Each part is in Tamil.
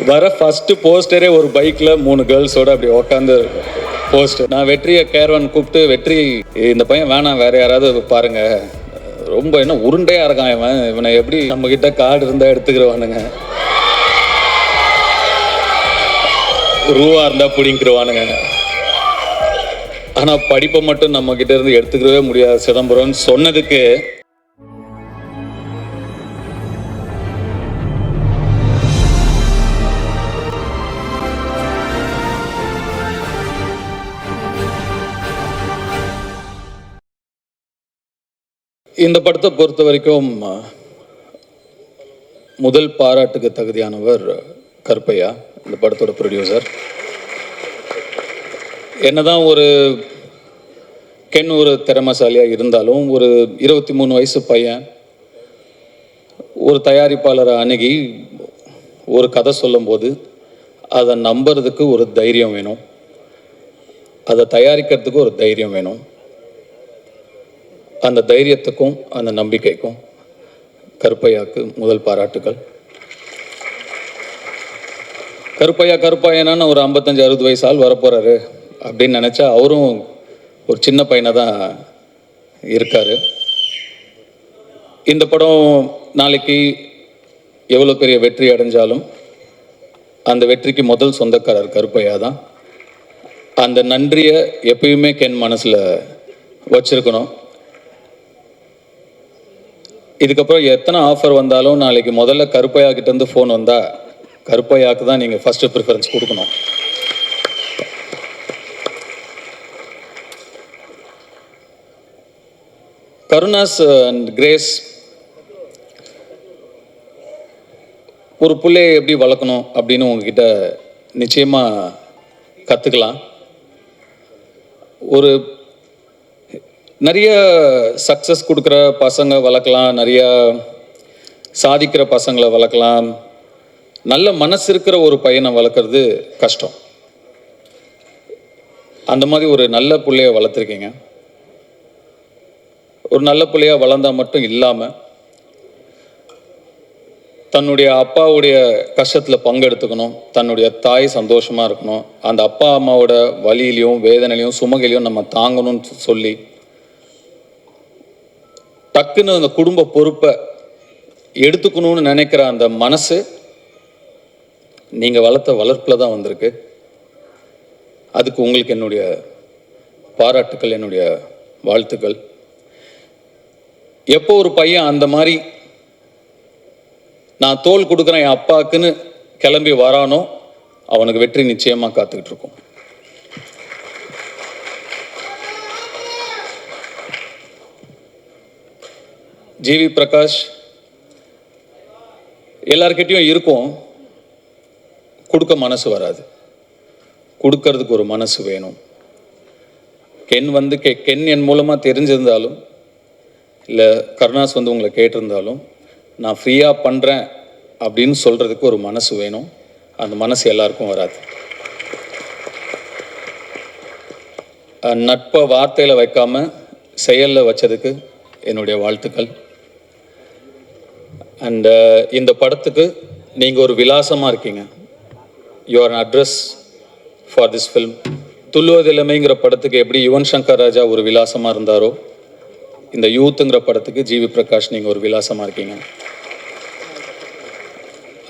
வர ஃபஸ்ட்டு போஸ்டரே ஒரு பைக்கில் 3 கேர்ள்ஸோடு அப்படி உக்காந்து போஸ்டர். நான் வெற்றியை கேரவன் கூப்பிட்டு, வெற்றி இந்த பையன் வேணாம், வேறு யாராவது பாருங்க, ரொம்ப என்ன உருண்டையாக இருக்கான் இவனை எப்படி நம்மக்கிட்ட கார்டு இருந்தால் எடுத்துக்கிறவானுங்க, ரூவா இருந்தால் பிடிங்கிருவானுங்க, ஆனால் படிப்பை மட்டும் நம்மக்கிட்ட இருந்து எடுத்துக்கிறவே முடியாது சிதம்பரம்னு சொன்னதுக்கு இந்த படத்தை பொறுத்த வரைக்கும் முதல் பாராட்டுக்கு தகுதியானவர் கருப்பையா, இந்த படத்தோட ப்ரொடியூசர். என்னதான் ஒரு ஒரு திறமைசாலியாக இருந்தாலும், ஒரு 23 வயசு பையன் ஒரு தயாரிப்பாளரை அணுகி ஒரு கதை சொல்லும்போது அதை நம்புறதுக்கு ஒரு தைரியம் வேணும், அதை தயாரிக்கிறதுக்கு ஒரு தைரியம் வேணும். அந்த தைரியத்துக்கும் அந்த நம்பிக்கைக்கும் கருப்பையாவுக்கு முதல் பாராட்டுகள். கருப்பையான்னு ஒரு 55-60 வயசு ஆள் வரப்போகிறாரு அப்படின்னு நினச்சா அவரும் ஒரு சின்ன பையனாக தான் இருக்கார். இந்த படம் நாளைக்கு எவ்வளோ பெரிய வெற்றி அடைஞ்சாலும் அந்த வெற்றிக்கு முதல் சொந்தக்காரர் கருப்பையா தான். அந்த நன்றியை எப்பயுமே கென் மனசில் வச்சுருக்கணும். இதுக்கப்புறம் எத்தனை ஆஃபர் வந்தாலும் நாளைக்கு முதல்ல கருப்பையா கிட்டேருந்து ஃபோன் வந்தால் கருப்பையாவுக்கு தான் நீங்கள் ஃபஸ்ட்டு ப்ரிஃபரன்ஸ் கொடுக்கணும். கருணாஸ் அண்ட் கிரேஸ் ஒரு பிள்ளையை எப்படி வளர்க்கணும் அப்படின்னு உங்ககிட்ட நிச்சயமாக கற்றுக்கலாம். ஒரு நிறைய சக்ஸஸ் கொடுக்குற பசங்க வளர்க்கலாம், நிறைய சாதிக்கிற பசங்களை வளர்க்கலாம். நல்ல மனசு இருக்கிற ஒரு பையனை வளர்க்குறது கஷ்டம். அந்த மாதிரி ஒரு நல்ல பிள்ளைய வளர்த்துருக்கீங்க. ஒரு நல்ல பிள்ளையாக வளர்ந்தால் மட்டும் இல்லாமல் தன்னுடைய அப்பாவுடைய கஷ்டத்தில் பங்கெடுத்துக்கணும், தன்னுடைய தாய் சந்தோஷமாக இருக்கணும், அந்த அப்பா அம்மாவோட வலியிலையும் வேதனையிலையும் சுமகையிலையும் நம்ம தாங்கணும்னு சொல்லி டக்குன்னு அந்த குடும்ப பொறுப்பை எடுத்துக்கணும்னு நினைக்கிற அந்த மனசு நீங்கள் வளர்த்த வளர்ப்பில் தான் வந்திருக்கு. அதுக்கு உங்களுக்கு என்னுடைய பாராட்டுக்கள், என்னுடைய வாழ்த்துக்கள். எப்போ ஒரு பையன் அந்த மாதிரி நான் தோல் கொடுக்குறேன் என் அப்பாவுக்குன்னு கிளம்பி வரானோ அவனுக்கு வெற்றி நிச்சயமாக காத்துக்கிட்டு இருக்கும். ஜிவி பிரகாஷ் எல்லார்கிட்டையும் இருக்கும், கொடுக்க மனசு வராது, கொடுக்கறதுக்கு ஒரு மனசு வேணும். கென் என் மூலமாக தெரிஞ்சிருந்தாலும் இல்லை கருணாஸ் உங்களை கேட்டிருந்தாலும் நான் ஃப்ரீயாக பண்ணுறேன் அப்படின்னு சொல்கிறதுக்கு ஒரு மனசு வேணும். அந்த மனசு எல்லாருக்கும் வராது. நட்பை வார்த்தையில் வைக்காமல் செயலில் வச்சதுக்கு என்னுடைய வாழ்த்துக்கள். அண்ட் இந்த படத்துக்கு நீங்கள் ஒரு விலாசமாக இருக்கீங்க. You are an address for this film. துள்ளுவதிலமைங்கிற படத்துக்கு எப்படி யுவன் சங்கர் ராஜா ஒரு விலாசமாக இருந்தாரோ, இந்த யூத்துங்கிற படத்துக்கு ஜிவி பிரகாஷ் நீங்கள் ஒரு விலாசமாக இருக்கீங்க.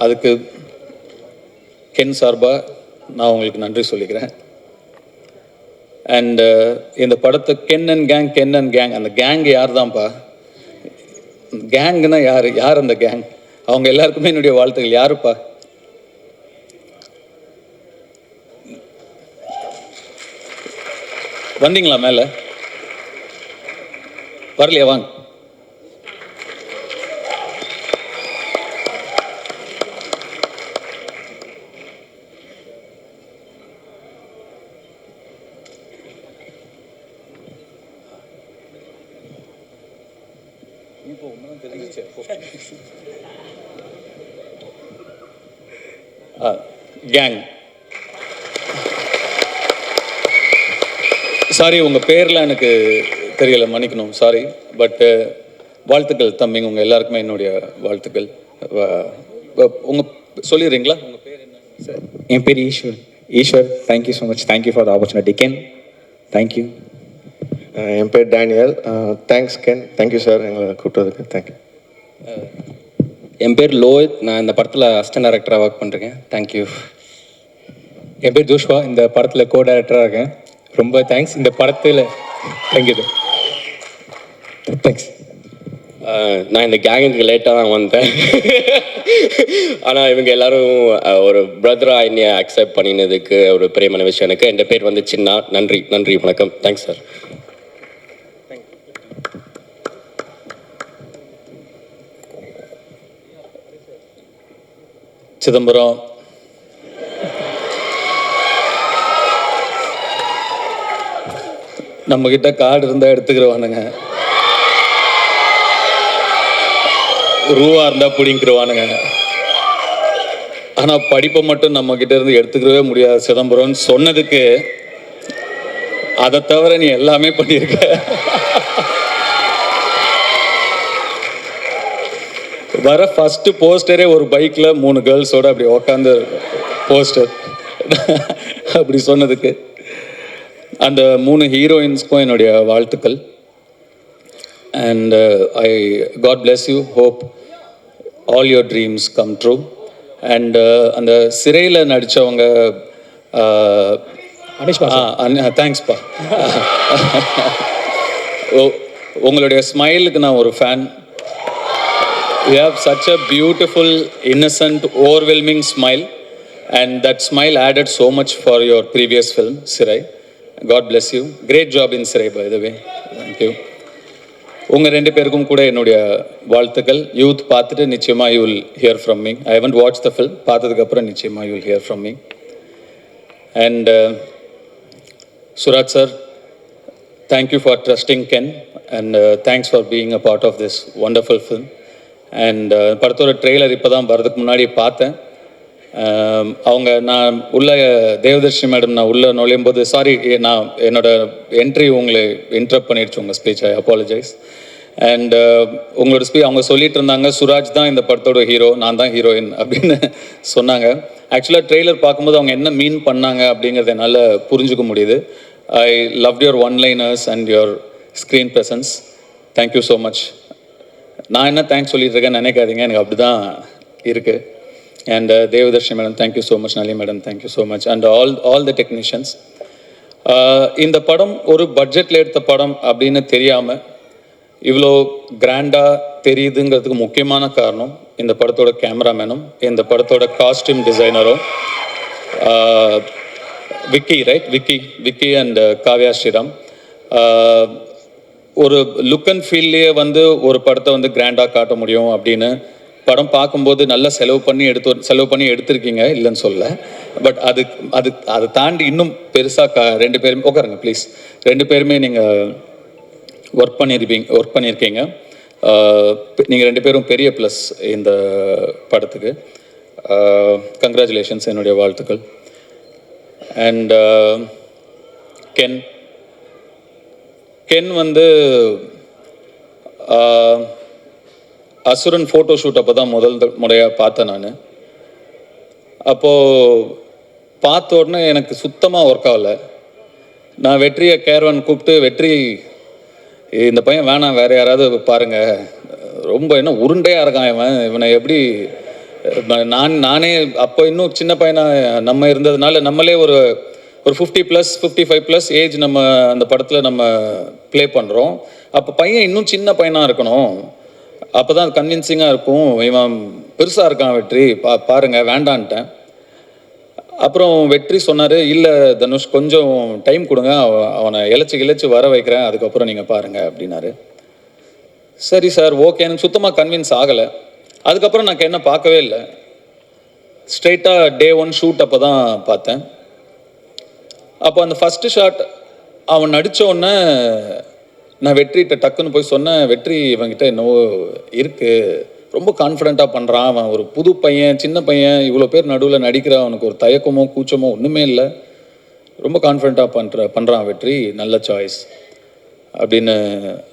அதுக்கு கென் சார்பாக நான் உங்களுக்கு நன்றி சொல்லிக்கிறேன். அண்டு இந்த படத்தை கென் அண்ட் கேங், அந்த கேங் யார் தான்ப்பா? கேங்குன்னா யார் அந்த கேங்? அவங்க எல்லாருக்குமே என்னுடைய வாழ்த்துக்கள். யாருப்பா? வந்தீங்களா மேலே? வரலையா? வாங்க. கேங், சாரி உங்கள் பேரில் எனக்கு தெரியலை, மன்னிக்கணும், சாரி. பட் வாழ்த்துக்கள் தம்பிங்க, உங்கள் எல்லாருக்குமே என்னுடைய வாழ்த்துக்கள். உங்கள் சொல்லிடுறீங்களா உங்கள் பேர் என்ன? என் பேர் Eswar. Thank you so much. Thank you for the opportunity. Ken, thank you. என் பேர் Daniel. Thanks Ken. Thank you sir எங்களை கூப்பிட்டதுக்கு. தேங்க்யூ. என் பேர் லோஹித். நான் இந்த படத்தில் அசிஸ்டன்ட் டைரக்டராக ஒர்க் பண்ணுறேன். தேங்க்யூ. என் பேர் ஜோஷ்வா. இந்த படத்தில் கோ டைரக்டராக இருக்கேன். ரொம்ப தேங்க்ஸ். இந்த படத்தில் தேங்க்யூ. தேங்க்ஸ். நான் இந்த கேங்குக்கு லேட்டாக தான் வந்தேன். ஆனால் இவங்க எல்லாரும் ஒரு பிரதராக என்னை அக்செப்ட் பண்ணினதுக்கு ஒரு பெரியமான விஷயம் எனக்கு. என் பேர் வந்து சின்னா. நன்றி, நன்றி, வணக்கம். Thanks sir. சிதம்பரம், நம்மக்கிட்ட கார்டு இருந்தால் எடுத்துக்கிறவானுங்க, ரூபா இருந்தால் பிடிங்கிருவானுங்க. ஆனால் படிப்பை மட்டும் நம்மக்கிட்ட இருந்து எடுத்துக்கிறவே முடியாது சிதம்பரம்னு சொன்னதுக்கு அதை தவிர நீ எல்லாமே பண்ணியிருக்க. வர ஃபஸ்ட்டு போஸ்டரே ஒரு பைக்கில் 3 கேர்ள்ஸோடு அப்படி உக்காந்து போஸ்டர் அப்படி சொன்னதுக்கு அந்த 3 ஹீரோயின்ஸ்க்கும் என்னுடைய வாழ்த்துக்கள். And God bless you. Hope all your dreams come true. And அந்த சிறையில் நடித்தவங்க தேங்க்ஸ்ப்பா. உங்களுடைய ஸ்மைலுக்கு நான் ஒரு fan. You have such a beautiful, innocent, overwhelming smile, and that smile added so much for your previous film, Sirai. God bless you. Great job in Sirai, by the way. Thank you. உங்கள் 2 பேருக்கும் கூட என்னுடைய வாழ்த்துக்கள். யூத் பார்த்துட்டு நிச்சயமாக you will hear from me. I haven't watch the film. பார்த்ததுக்கப்புறம் நிச்சயமாக you will hear from me. And Suraj sir, thank you for trusting Ken, and thanks for being a part of this wonderful film. And படத்தோட ட்ரெய்லர் இப்போ தான் வரதுக்கு முன்னாடி பார்த்தேன். அவங்க நான் உள்ள தேவதர்ஷினி மேடம் நான் உள்ளே நுழையும் போது, சாரி நான் என்னோட என்ட்ரி உங்களை இன்டரப்ட் பண்ணிடுச்சு உங்கள் ஸ்பீச். I apologise. அண்ட் உங்களோட அவங்க சொல்லிட்டு இருந்தாங்க சுராஜ் தான் இந்த படத்தோட ஹீரோ, நான் தான் ஹீரோயின் அப்படின்னு சொன்னாங்க. ஆக்சுவலாக ட்ரெய்லர் பார்க்கும்போது அவங்க என்ன மீன் பண்ணாங்க அப்படிங்கிறத என்னால் புரிஞ்சுக்க முடியுது. I love your one-liners and your screen presence. Thank you so much. நான் என்ன தேங்க்ஸ் சொல்லிட்டு இருக்கேன்னு நினைக்காதீங்க, எனக்கு அப்படி தான் இருக்குது. And Devadarshini madam, thank you so much. Nalini madam, thank you so much. And all the technicians. இந்த படம் ஒரு பட்ஜெட்டில் எடுத்த படம் அப்படின்னு தெரியாமல் இவ்வளோ கிராண்டாக தெரியுதுங்கிறதுக்கு முக்கியமான காரணம் இந்த படத்தோட கேமராமேனும் இந்த படத்தோட காஸ்டியூம் டிசைனரும் விக்கி, ரைட்? விக்கி அண்ட் காவ்யா ஸ்ரீராம். ஒரு லுக் அண்ட் ஃபீல்லையே வந்து ஒரு படத்தை வந்து கிராண்டாக காட்ட முடியும் அப்படின்னு படம் பார்க்கும்போது நல்லா செலவு பண்ணி எடுத்திருக்கீங்க, இல்லைன்னு சொல்ல. பட் அதை தாண்டி இன்னும் பெருசாக 2 பேருமே உட்காருங்க ப்ளீஸ். 2 பேருமே நீங்கள் ஒர்க் பண்ணியிருக்கீங்க. நீங்கள் 2 பேரும் பெரிய ப்ளஸ் இந்த படத்துக்கு. கங்க்ராச்சுலேஷன்ஸ், என்னுடைய வாழ்த்துக்கள். அண்ட் கென் வந்து அசுரன் ஃபோட்டோ ஷூட் அப்போ தான் முதல் முறையாக பார்த்தேன் நான். அப்போது பார்த்த உடனே எனக்கு சுத்தமாக ஒர்க் ஆகலை. நான் வெற்றியை கேரவன் கூப்பிட்டு, வெற்றி இந்த பையன் வேணாம், வேறு யாராவது பாருங்கள், ரொம்ப என்ன உருண்டையாக இருக்கான் இவனை எப்படி நானே அப்போ இன்னும் சின்ன பையனாக நம்ம இருந்ததுனால நம்மளே ஒரு 50+, 55+ ஏஜ் நம்ம அந்த படத்தில் நம்ம ப்ளே பண்ணுறோம். அப்போ பையன் இன்னும் சின்ன பையனாக இருக்கணும், அப்போ தான் கன்வின்சிங்காக இருக்கும். இவன் பெருசாக இருக்கான் வெற்றி, பாருங்கள், வேண்டான்ட்டேன். அப்புறம் வெற்றி சொன்னார், இல்லை தனுஷ் கொஞ்சம் டைம் கொடுங்க, அவனை இழைச்சி வர வைக்கிறேன், அதுக்கப்புறம் நீங்கள் பாருங்கள் அப்படின்னாரு. சரி சார், ஓகே. எனக்கு சுத்தமாக கன்வின்ஸ் ஆகலை. அதுக்கப்புறம் நான் என்ன பார்க்கவே இல்லை. ஸ்ட்ரெயிட்டாக Day 1 ஷூட் அப்போ தான் பார்த்தேன். அப்போ அந்த ஃபஸ்ட்டு ஷாட் அவன் நடித்த உடனே நான் வெற்றிகிட்ட டக்குன்னு போய் சொன்னேன், வெற்றி இவன்கிட்ட என்னவோ இருக்குது, ரொம்ப கான்ஃபிடெண்ட்டாக பண்ணுறான், அவன் ஒரு புது பையன், சின்ன பையன், இவ்வளோ பேர் நடுவில் நடிக்கிறான், அவனுக்கு ஒரு தயக்கமோ கூச்சமோ ஒன்றுமே இல்லை, ரொம்ப கான்ஃபிடெண்ட்டாக பண்ணுறான் வெற்றி, நல்ல சாய்ஸ் அப்படின்னு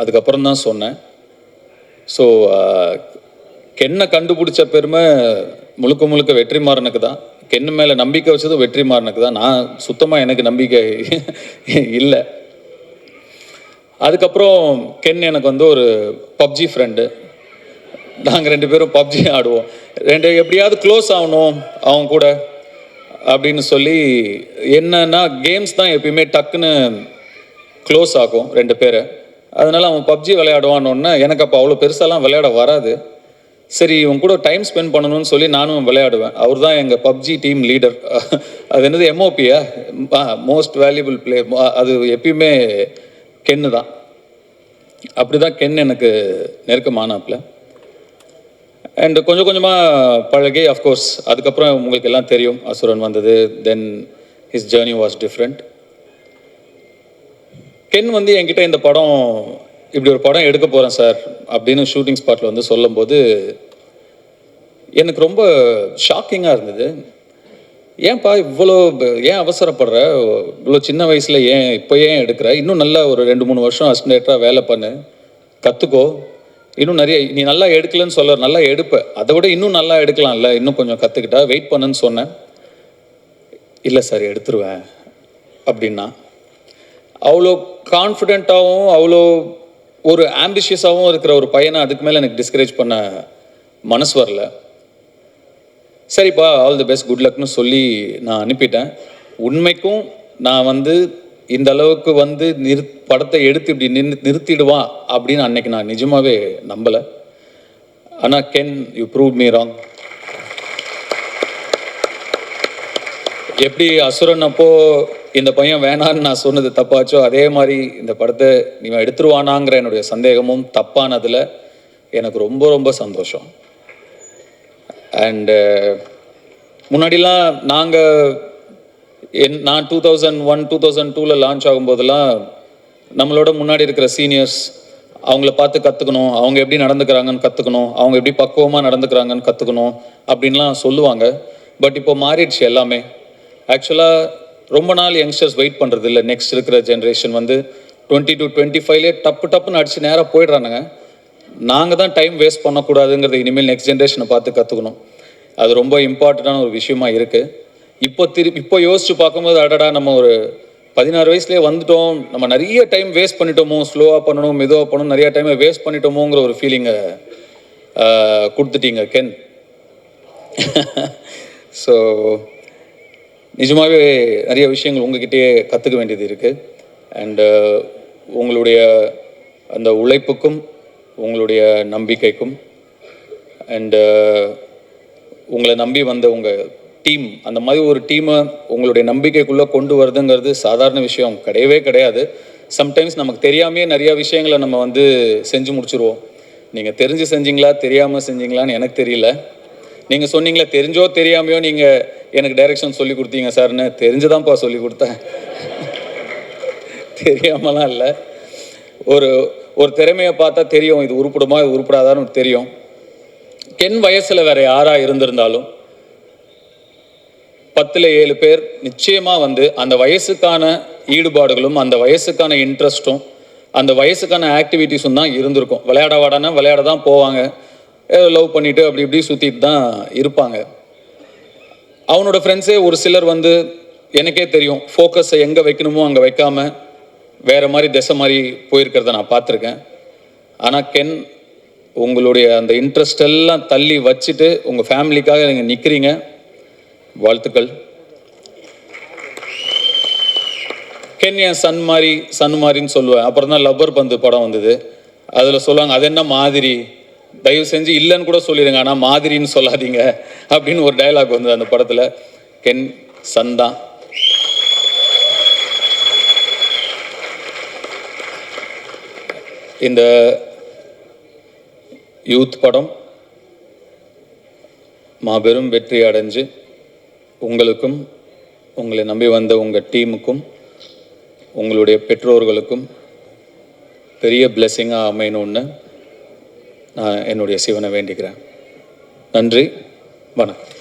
அதுக்கப்புறம் தான் சொன்னேன். ஸோ கென்னை கண்டுபிடிச்ச பெருமை முழுக்க வெற்றிமாறனுக்கு தான். கென்னு மேலே நம்பிக்கை வச்சது வெற்றிமாறனுக்கு தான். நான் சுத்தமாக எனக்கு நம்பிக்கை இல்லை. அதுக்கப்புறம் கென் எனக்கு வந்து ஒரு பப்ஜி ஃப்ரெண்டு. நாங்கள் 2 பேரும் பப்ஜி ஆடுவோம். எப்படியாவது க்ளோஸ் ஆகணும் அவங்க கூட அப்படின்னு சொல்லி, என்னன்னா கேம்ஸ் தான் எப்பயுமே டக்குன்னு க்ளோஸ் ஆகும் 2 பேரை. அதனால அவன் பப்ஜி விளையாடுவான்னு, எனக்கு அப்போ அவ்வளோ பெருசாலாம் விளையாட வராது. சரி இவன் கூட டைம் ஸ்பெண்ட் பண்ணணும்னு சொல்லி நானும் விளையாடுவேன். அவர் தான் எங்கள் பப்ஜி டீம் லீடர். அது என்னது எம்ஓபியா, மோஸ்ட் வேல்யூபிள் பிளேயர். அது எப்பயுமே கென்னு தான். அப்படி தான் கென் எனக்கு நெருக்கமானாப்பில். அண்ட் கொஞ்சம் கொஞ்சமாக பழகி, அஃப்கோர்ஸ் அதுக்கப்புறம் உங்களுக்கு எல்லாம் தெரியும் அசுரன் வந்தது. Then his journey was different. Ken வந்து என்கிட்ட இந்த படம், இப்படி ஒரு படம் எடுக்க போகிறேன் சார் அப்படின்னு ஷூட்டிங் ஸ்பாட்டில் வந்து சொல்லும்போது எனக்கு ரொம்ப ஷாக்கிங்காக இருந்தது. ஏன்ப்பா இவ்வளோ ஏன் அவசரப்படுற, இவ்வளோ சின்ன வயசில் இப்போ ஏன் எடுக்கிற, இன்னும் நல்லா ஒரு 2-3 வருஷம் அசிஸ்டன்டேட்டராக வேலை பண்ணு, கற்றுக்கோ, இன்னும் நிறைய, நீ நல்லா எடுக்கலன்னு சொல்ல, நல்லா எடுப்ப, அதை விட இன்னும் நல்லா எடுக்கலாம்ல, இன்னும் கொஞ்சம் கற்றுக்கிட்டா, வெயிட் பண்ணுன்னு சொன்னேன். இல்லை சார் எடுத்துருவேன் அப்படின்னா. அவ்வளோ கான்ஃபிடென்ட்டாகவும் அவ்வளோ ஒரு ஆம்பிஷியஸாகவும் இருக்கிற ஒரு பையனை அதுக்கு மேலே எனக்கு டிஸ்கரேஜ் பண்ண மனசு வரல. சரிப்பா ஆல் தி பெஸ்ட், குட் லக்னு சொல்லி நான் அனுப்பிட்டேன். உண்மைக்கும் நான் வந்து இந்த அளவுக்கு வந்து படத்தை எடுத்து இப்படி நிறுத்திடுவான் அப்படின்னு அன்னைக்கு நான் நிஜமாவே நம்பலை. ஆனால் Ken, you prove me wrong. எப்படி அசுரன் அப்போ இந்த பையன் வேணான்னு நான் சொன்னது தப்பாச்சோ, அதே மாதிரி இந்த படத்தை நீ எடுத்துருவானாங்கிற என்னுடைய சந்தேகமும் தப்பானதில் எனக்கு ரொம்ப ரொம்ப சந்தோஷம். அண்டு முன்னாடிலாம் நான் 2001 2002 லான்ச் ஆகும்போதெல்லாம் நம்மளோட முன்னாடி இருக்கிற சீனியர்ஸ், அவங்கள பார்த்து கற்றுக்கணும், அவங்க எப்படி நடந்துக்கிறாங்கன்னு கற்றுக்கணும், அவங்க எப்படி பக்குவமாக நடந்துக்கிறாங்கன்னு கற்றுக்கணும் அப்படின்லாம் சொல்லுவாங்க. பட் இப்போ மாறிடுச்சு எல்லாமே. ஆக்சுவலாக ரொம்ப நாள் யங்ஸ்டர்ஸ் வெயிட் பண்ணுறது இல்லை. நெக்ஸ்ட் இருக்கிற ஜென்ரேஷன் வந்து 20 to 25 டப்புன்னு அடிச்சு நேராக போயிடுறானுங்க. நாங்கள் தான் டைம் வேஸ்ட் பண்ணக்கூடாதுங்கிறது இனிமேல் நெக்ஸ்ட் ஜென்ரேஷனை பார்த்து கற்றுக்கணும். அது ரொம்ப இம்பார்ட்டண்ட்டான ஒரு விஷயமா இருக்குது. இப்போ யோசிச்சு பார்க்கும்போது, அடடா நம்ம ஒரு 16 வயசுலேயே வந்துட்டோம், நம்ம நிறைய டைம் வேஸ்ட் பண்ணிட்டோமோ, ஸ்லோவாக பண்ணணும் மெதுவாக பண்ணணும், நிறைய டைமை வேஸ்ட் பண்ணிட்டோமோங்கிற ஒரு ஃபீலிங்கை கொடுத்துட்டீங்க கென். ஸோ நிஜமாகவே நிறைய விஷயங்கள் உங்ககிட்டயே கற்றுக்க வேண்டியது இருக்குது. அண்டு உங்களுடைய அந்த உழைப்புக்கும் உங்களுடைய நம்பிக்கைக்கும் அண்டு உங்களை நம்பி வந்த உங்கள் டீம், அந்த மாதிரி ஒரு டீமை உங்களுடைய நம்பிக்கைக்குள்ளே கொண்டு வருதுங்கிறது சாதாரண விஷயம் கிடையவே கிடையாது. சம்டைம்ஸ் நமக்கு தெரியாமையே நிறையா விஷயங்களை நம்ம வந்து செஞ்சு முடிச்சுருவோம். நீங்கள் தெரிஞ்சு செஞ்சீங்களா தெரியாமல் செஞ்சீங்களான்னு எனக்கு தெரியல. நீங்கள் சொன்னீங்களே தெரிஞ்சோ தெரியாமையோ நீங்கள் எனக்கு டைரக்ஷன் சொல்லி கொடுத்தீங்க சார்னு. தெரிஞ்சுதான்ப்பா சொல்லி கொடுத்தேன், தெரியாமலாம் இல்லை. ஒரு திறமையை பார்த்தா தெரியும், இது உருப்படுமா இது உருப்படாதான்னு தெரியும். கென் வயசில் வேற யாராக இருந்திருந்தாலும் 10ல் 7 பேர் நிச்சயமாக வந்து அந்த வயசுக்கான ஈடுபாடுகளும் அந்த வயசுக்கான இன்ட்ரெஸ்ட்டும் அந்த வயசுக்கான ஆக்டிவிட்டீஸும் தான் இருந்திருக்கும். விளையாட விளையாட தான் போவாங்க, லவ் பண்ணிவிட்டு அப்படி இப்படி சுற்றிட்டு தான் இருப்பாங்க. அவனோட ஃப்ரெண்ட்ஸே ஒரு சிலர் வந்து எனக்கே தெரியும், ஃபோக்கஸை எங்கே வைக்கணுமோ அங்கே வைக்காமல் வேறு மாதிரி திசை மாதிரி போயிருக்கிறத நான் பார்த்துருக்கேன். ஆனால் கென், உங்களுடைய அந்த இன்ட்ரெஸ்ட் எல்லாம் தள்ளி வச்சுட்டு உங்கள் ஃபேமிலிக்காக நீங்கள் நிற்கிறீங்க. வாழ்த்துக்கள். கென் என் சன் மாதிரின்னு சொல்லுவேன். அப்புறம் தான் லப்பர் பந்து படம் வந்தது. அதில் சொல்லுவாங்க, அது என்ன மாதிரி, தயவு செஞ்சு இல்லைன்னு கூட சொல்லிடுங்க, ஆனால் மாதிரின்னு சொல்லாதீங்க அப்படின்னு ஒரு டயலாக் வந்தது அந்த படத்தில். கென் சன் தான். இந்த யூத் படம் மாபெரும் வெற்றி அடைஞ்சு உங்களுக்கும் உங்களை நம்பி வந்த உங்கள் டீமுக்கும் உங்களுடைய பெற்றோர்களுக்கும் பெரிய பிளெஸ்ஸிங்காக அமையணும்னு நான் என்னுடைய சிவனை வேண்டிக்கிறேன். நன்றி, வணக்கம்.